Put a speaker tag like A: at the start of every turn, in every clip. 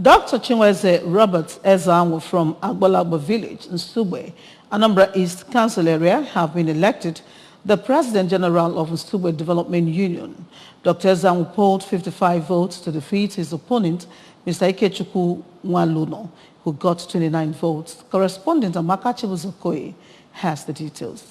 A: Dr. Chinweze Robert Ezeanwu from Agbalagbo village, Nsugbe, Anambra East Council area, have been elected the President General of Nsugbe Development Union. Dr. Ezeanwu polled 55 votes to defeat his opponent, Mr. Ikechukwu Nwaluno, who got 29 votes. Correspondent Amaka Chibuzokoye has the details.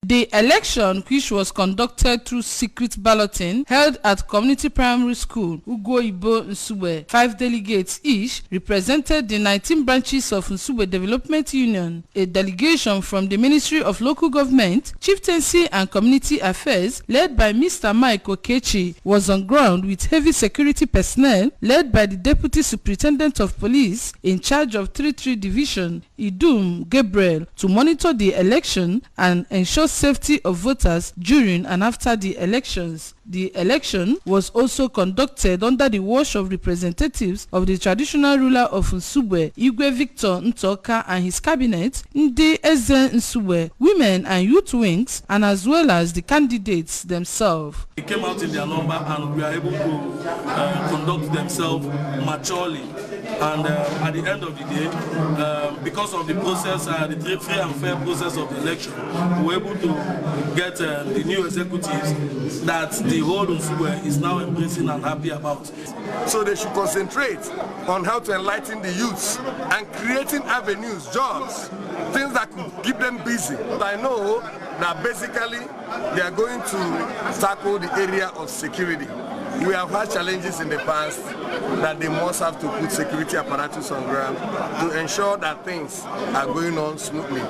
B: The election, which was conducted through secret balloting, held at Community Primary School, Ugo-Ibo, Nsugbe. 5 delegates each represented the 19 branches of Nsugbe Development Union. A delegation from the Ministry of Local Government, Chieftaincy and Community Affairs, led by Mr. Mike Okechi, was on ground with heavy security personnel, led by the Deputy Superintendent of Police in charge of 33 Division, Idum Gabriel, to monitor the election and ensure safety of voters during and after the elections. The election was also conducted under the watch of representatives of the traditional ruler of Nsugbe, Igwe Victor Ntoka, and his cabinet, Ndi Eze Nsugbe, women and youth wings, and as well as the candidates themselves.
C: They came out in their number and we are able to conduct themselves maturely. And at the end of the day, because of the process, the free and fair process of the election, we were able to get the new executives that the whole Nsugbe is now embracing and happy about.
D: So they should concentrate on how to enlighten the youths and creating avenues, jobs, things that could keep them busy. But I know that basically they are going to tackle the area of security. We have had challenges in the past that they must have to put security apparatus on ground to ensure that things are going on smoothly.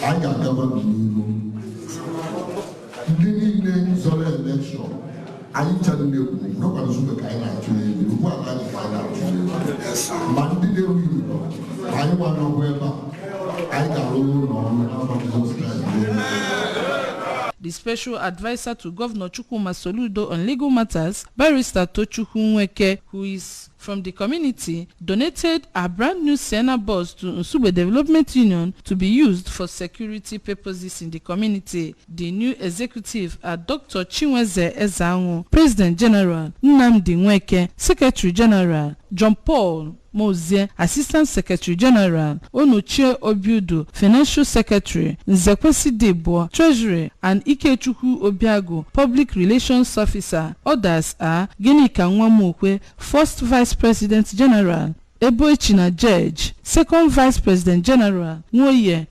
E: I can govern the election. I tell you, no one should be kind of you. What I find out to you. Monday, I want to where I can roll on.
B: The special advisor to Governor Chukwuma Soludo on legal matters, Barrister Tochukwu Nweke, who is from the community, donated a brand new Sienna bus to Nsugbe Development Union to be used for security purposes in the community. The new executive are Dr. Chinweze Ezeanwu, President General, Nnamdi Nweke, Secretary General, John Paul Mozie, Assistant Secretary General, Onochie Obiudu, Financial Secretary, Nzekwesi Debo, Treasury, and Ikechukwu Obiago, Public Relations Officer. Others are Ginika Nwamokwe, First Vice President General, Eboechina Judge, Second Vice President General, Nwoye